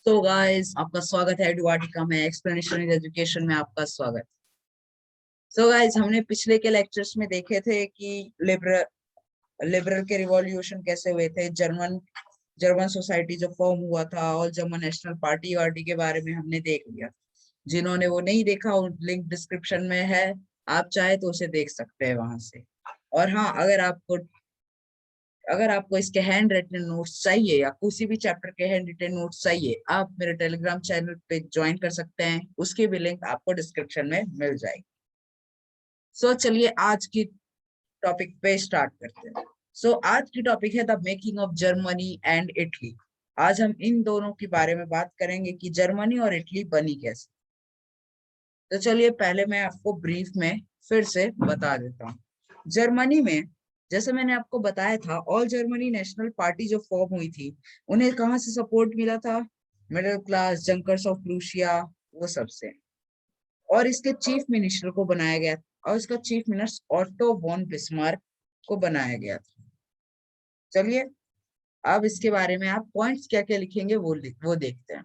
तो गाइस आपका स्वागत है एडुआर्टिका में एक्सप्लेनेशन इन एजुकेशन में आपका स्वागत। सो गाइस हमने पिछले के लेक्चर्स में देखे थे कि लिबरल के रिवॉल्यूशन कैसे हुए थे। जर्मन जर्मन सोसाइटी जो फॉर्म हुआ था और जर्मन नेशनल पार्टी वार्टी के बारे में हमने देख लिया। जिन्होंने वो नहीं देखा लिंक डिस्क्रिप्शन में है, आप चाहे तो उसे देख सकते हैं वहां से। और हाँ, अगर आपको इसके हैंड रिटन नोट्स चाहिए या किसी भी चैप्टर के हैंड रिटन नोट्स चाहिए, आप मेरे टेलीग्राम चैनल पे ज्वाइन कर सकते हैं। उसकी भी लिंक आपको डिस्क्रिप्शन में मिल जाएगी। चलिए आज की टॉपिक पे स्टार्ट करते हैं। आज की टॉपिक है the making of Germany and Italy. आज हम इन दोनों के बारे में बात करेंगे कि जर्मनी और इटली बनी कैसे। तो चलिए पहले मैं आपको ब्रीफ में फिर से बता देता हूँ। जर्मनी में, जैसे मैंने आपको बताया था, ऑल जर्मनी नेशनल पार्टी जो फॉर्म हुई थी, उन्हें कहाँ से सपोर्ट मिला था? Middle class, junkers of Prussia, वो सबसे। और इसके चीफ मिनिस्टर को बनाया गया और इसका chief minister Otto von Bismarck को बनाया गया था। चलिए अब इसके बारे में आप पॉइंट्स क्या क्या लिखेंगे वो देखते हैं।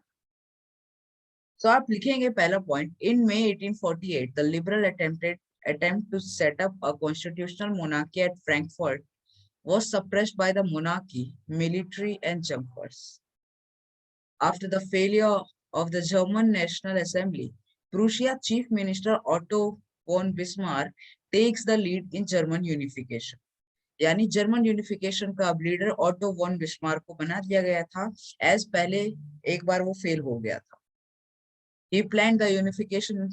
आप लिखेंगे पहला point, in May 1848 the liberal attempt to set up a constitutional monarchy at Frankfurt was suppressed by the monarchy, military and junkers. After the failure of the German National Assembly, Prussia Chief Minister Otto von Bismarck takes the lead in German unification. यानी German unification का अब leader auto von Bismarck को बना दिया गया था, as पहले एक बार वो फेल हो गया था। He planned the unification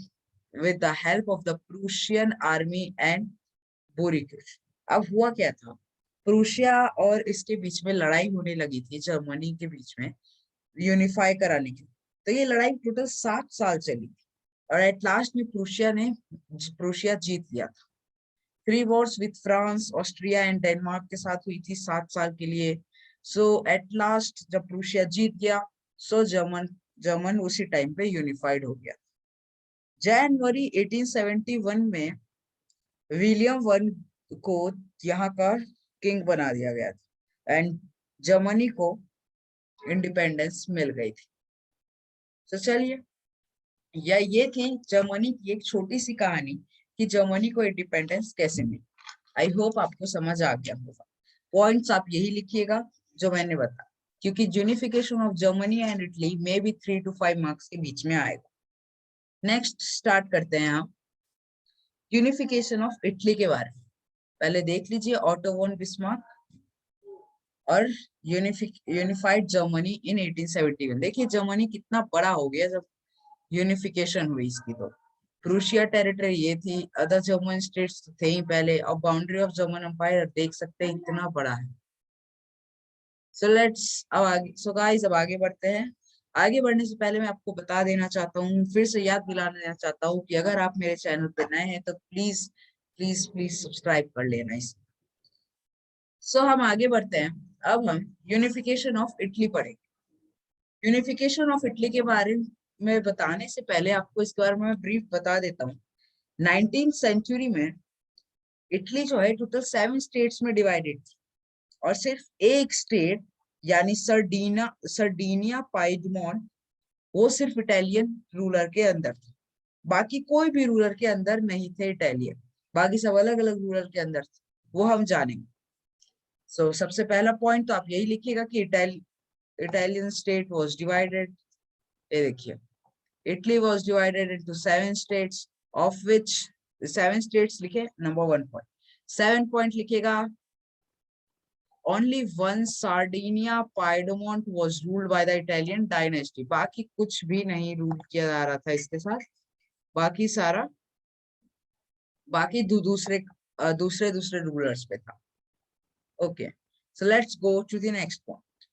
with the help of the Prussian army and Borikisch. अब हुआ क्या था? प्रूशिया और इसके बीच में लड़ाई होने लगी थी, जर्मनी के बीच में यूनिफाई कराने की। तो ये लड़ाई टोटल 7 साल चली थी और एट लास्ट में प्रूशिया जीत लिया था। 3 Wars with France, Austria and Denmark के साथ हुई थी 7 साल के लिए। एट लास्ट जब प्रूशिया जीत गया, जर्मन उसी टाइम पे यूनिफाइड हो गया। जनवरी 1871 में विलियम वन को यहाँ का किंग बना दिया गया था एंड जर्मनी को इंडिपेंडेंस मिल गई थी। तो चलिए, ये थी जर्मनी की एक छोटी सी कहानी कि जर्मनी को इंडिपेंडेंस कैसे मिली। आई होप आपको समझ आ गया होगा। पॉइंट्स आप यही लिखिएगा जो मैंने बताया, क्योंकि unification of Germany and Italy में भी 3 to 5 मार्क्स के बीच में आएगा। नेक्स्ट स्टार्ट करते हैं हम यूनिफिकेशन ऑफ इटली के बारे में। पहले देख लीजिए ऑटो वॉन बिस्मार्क और यूनिफाइड जर्मनी इन 1871। देखिए जर्मनी कितना बड़ा हो गया जब यूनिफिकेशन हुई इसकी। तो प्रूशिया टेरिटरी ये थी, अदर जर्मन स्टेट्स थे ही पहले, और बाउंड्री ऑफ जर्मन एम्पायर देख सकते हैं इतना बड़ा है। सो गाइस अब आगे बढ़ते हैं। आगे बढ़ने से पहले मैं आपको बता देना चाहता हूँ, फिर से याद दिला देना चाहता हूँ कि अगर आप मेरे चैनल पे नए हैं तो प्लीज प्लीज प्लीज सब्सक्राइब कर लेना इस। हम आगे बढ़ते हैं। अब हम यूनिफिकेशन ऑफ इटली पढ़ेंगे। यूनिफिकेशन ऑफ इटली के बारे में बताने से पहले आपको इसके बारे में ब्रीफ बता देता हूँ। 19th सेंचुरी में इटली जो है टोटल 7 स्टेट्स में डिवाइडेड थी और सिर्फ एक स्टेट यानी सर्डिनिया पाइडमोंट, वो सिर्फ इटालियन रूलर के अंदर था। बाकी कोई भी रूलर के अंदर नहीं थे इटालियन, बाकी सब अलग अलग रूलर के अंदर थे, वो हम जानेंगे। सबसे पहला पॉइंट तो आप यही लिखिएगा कि इटालियन स्टेट वाज डिवाइडेड। ये देखिए, Italy was divided into 7 states, of which 7 states लिखे। नंबर 1 पॉइंट 7 पॉइंट लिखिएगा, only one Sardinia Piedmont was ruled by the Italian dynasty। बाकी कुछ भी नहीं रूल किया जा रहा था इसके साथ, बाकी सारा बाकी दूसरे दूसरे रूलर्स पे था। Okay, so let's go to the next point.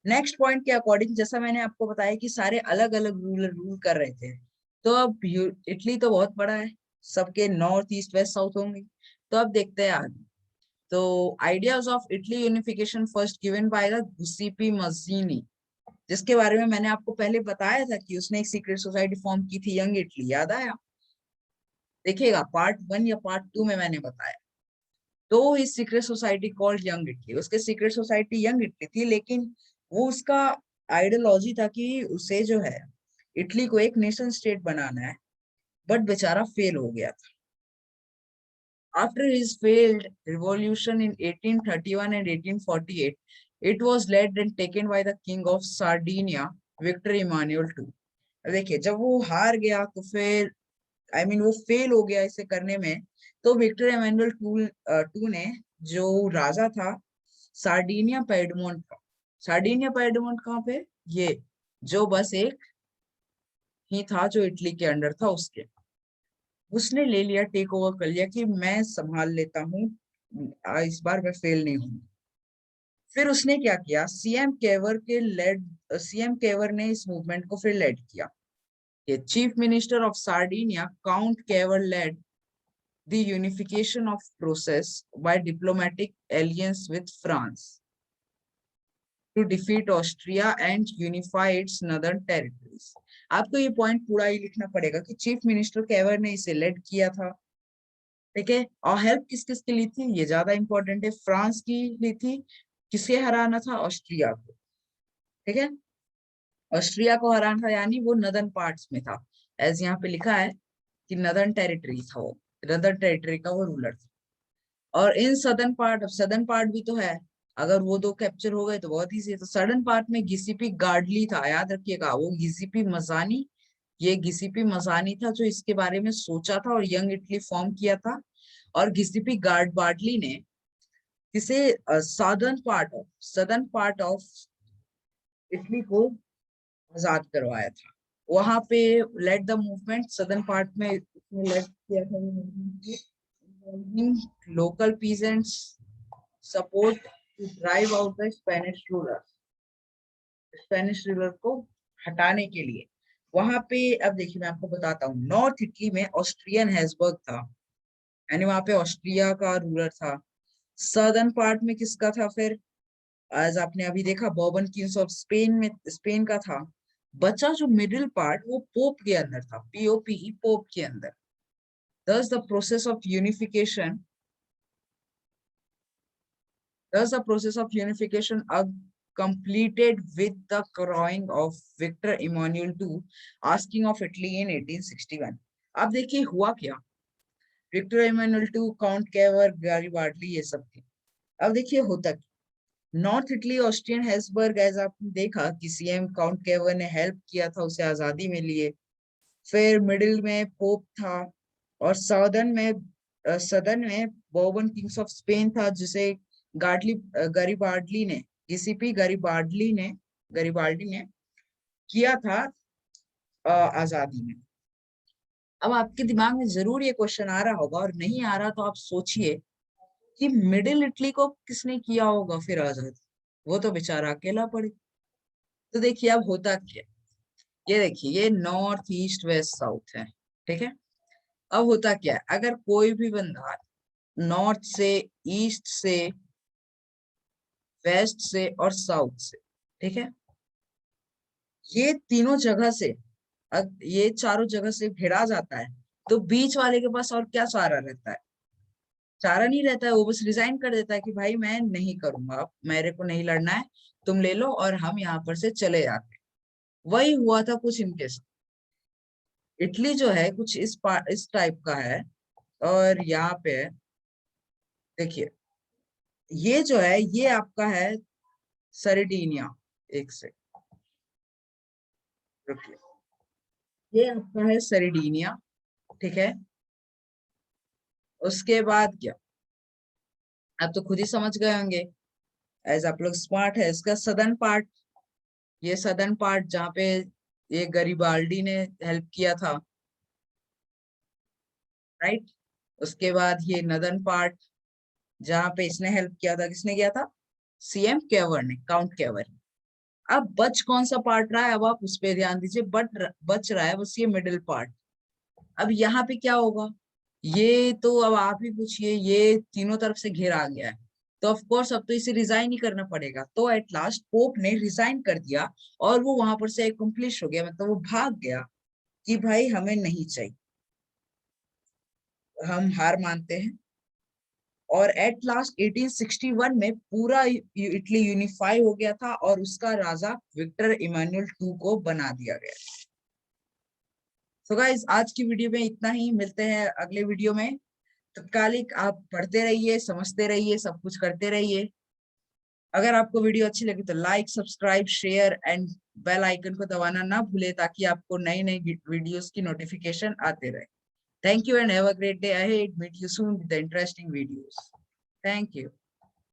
Next point के अकॉर्डिंग, जैसा मैंने आपको बताया कि सारे अलग अलग रूलर रूल कर रहे थे, तो अब इटली तो बहुत बड़ा है, सबके नॉर्थ ईस्ट वेस्ट साउथ होंगे। तो अब देखते हैं आगे। तो ideas of Italy unification first given by the Giuseppe Mazzini, जिसके बारे में मैंने आपको पहले बताया था कि उसने एक सीक्रेट सोसाइटी फॉर्म की थी, यंग इटली, याद आया? देखिएगा पार्ट 1 या पार्ट 2 में मैंने बताया। तो इस secret society called young Italy, उसके सीक्रेट सोसाइटी यंग इटली थी, लेकिन वो उसका आइडियोलॉजी था कि उसे जो है इटली को एक नेशन स्टेट बनाना है, बट बेचारा फेल हो गया था। After his failed revolution in 1831 and 1848, it was led and taken by the king of Sardinia, Victor Emmanuel II. देखिए, जब वो हार गया तो फिर वो फेल हो गया इसे करने में, तो विक्टर इमानुएल टू ने, जो राजा था सार्डिनिया पेडमोंट का, सार्डिनिया पेडमोंट कहाँ पे, ये जो बस एक ही था जो इटली के अंडर था, उसके उसने ले लिया, टेक ओवर कर लिया कि मैं संभाल लेता हूँ, इस बार मैं फेल नहीं हूँ। फिर उसने क्या किया, सीएम केवर ने इस मूवमेंट को फिर लेड किया। ये chief minister of Sardinia count Cavour led the unification of process by diplomatic alliances with France to defeat Austria and unify its northern territories. आपको ये पॉइंट पूरा ही लिखना पड़ेगा कि चीफ मिनिस्टर केवर ने इसे लेड किया था, ठीक है। और हेल्प किस किस की ली थी, ये ज्यादा इंपॉर्टेंट है, फ्रांस की ली थी, किसके हराना था, ऑस्ट्रिया को, ठीक है। ऑस्ट्रिया को हराना था, यानी वो नदर्न पार्ट्स में था, एज यहाँ पे लिखा है कि नदर्न टेरिटरी था वो, नदर्न टेरिटरी का वो रूलर था। और इन सदर्न पार्ट, अब सदर्न पार्ट भी तो है, अगर वो दो कैप्चर हो गए तो बहुत ईजी है। तो सदर्न पार्ट में गिसिपी गार्डली था, याद रखिएगा, वो गिसिपी मजानी, ये गिसिपी मजानी था जो इसके बारे में सोचा था और यंग इटली फॉर्म किया था। और गिसिपी गार्ड बार्डली ने इसे सदर्न पार्ट ऑफ इटली को आजाद करवाया था। वहां पे led the movement, southern part में इसने लेट किया था local peasants support to drive out the Spanish ruler, Spanish ruler को हटाने के लिए। वहां पे अब देखिए मैं आपको बताता हूँ, नॉर्थ इटली में ऑस्ट्रियन हैसबर्ग था, यानी वहां पे ऑस्ट्रिया का रूलर था। सदर्न पार्ट में किसका था फिर, आज आपने अभी देखा बourbon किंग्स ऑफ स्पेन में, स्पेन का था। बचा जो मिडिल पार्ट, वो पोप के अंदर था, पीओपी, पोप के अंदर। Thus the process of unification, thus the process of unification completed with the crowning of Victor Emmanuel II, asking of Italy in 1861. अब देखिए हुआ क्या, Victor Emmanuel two, count Cavour, Garibaldi, ये सब थे। अब देखिए होता क्या, north Italy Austrian Habsburg, as आपने देखा कि सीएम काउंट केवर ने हेल्प किया था उसे आजादी में लिए। फिर मिडिल में पोप था, और सदर्न में बourbon किंग्स ऑफ स्पेन था, जिसे गरीबार्डली ने, गिसिपी गरीबाल्डी ने किया था आजादी में। अब आपके दिमाग में जरूर ये क्वेश्चन आ रहा होगा, और नहीं आ रहा तो आप सोचिए कि मिडिल इटली को किसने किया होगा फिर आजाद, वो तो बेचारा अकेला पड़े। तो देखिए अब होता क्या, ये देखिए ये नॉर्थ ईस्ट वेस्ट साउथ है, ठीक है। अब होता क्या है, अगर कोई भी बंदा नॉर्थ से, ईस्ट से, वेस्ट से और साउथ से, ठीक है, ये तीनों जगह से, ये चारों जगह से भिड़ा जाता है, तो बीच वाले के पास और क्या चारा रहता है, चारा नहीं रहता है, वो बस रिजाइन कर देता है कि भाई मैं नहीं करूंगा, अब मेरे को नहीं लड़ना है, तुम ले लो और हम यहाँ पर से चले जाते हैं। वही हुआ था कुछ इनके साथ। इटली जो है कुछ इस टाइप का है। और यहाँ पे देखिए, ये जो है ये आपका है सरडिनिया, एक से रुकिए, ये आपका है सरडिनिया, ठीक है। उसके बाद क्या, आप तो खुद ही समझ गए होंगे, एज आप लोग स्मार्ट है, इसका सदर्न पार्ट, ये सदर्न पार्ट जहाँ पे ये गरीबाल्डी ने हेल्प किया था, राइट। उसके बाद ये नदर्न पार्ट जहाँ पे इसने हेल्प किया था, किसने किया था, सीएम केवर ने, काउंट केवर ने। अब बच कौन सा पार्ट रहा है, अब आप उस पर ध्यान दीजिए, बच रहा है बस ये मिडिल पार्ट। अब यहाँ पे क्या होगा, ये तो अब आप ही पूछिए, ये तीनों तरफ से घेरा गया है, तो ऑफ कोर्स अब तो इसे रिजाइन ही करना पड़ेगा। तो एट लास्ट पोप ने रिजाइन कर दिया, और वो वहां पर से एकम्प्लिश हो गया, मतलब वो भाग गया कि भाई हमें नहीं चाहिए, हम हार मानते हैं, और एट लास्ट 1861 में पूरा इटली यूनिफाई हो गया था और उसका राजा विक्टर इमानुएल II को बना दिया गया। सो गाइस, आज की वीडियो में इतना ही। मिलते हैं अगले वीडियो में। तत्कालिक आप पढ़ते रहिए, समझते रहिए, सब कुछ करते रहिए। अगर आपको वीडियो अच्छी लगी तो like, subscribe, share and bell icon को दबाना ना भूले, ताकि आपको नई नई वीडियोस की नोटिफिकेशन आते रहे। Thank you and have a great day ahead. Meet you soon with the interesting videos. Thank you.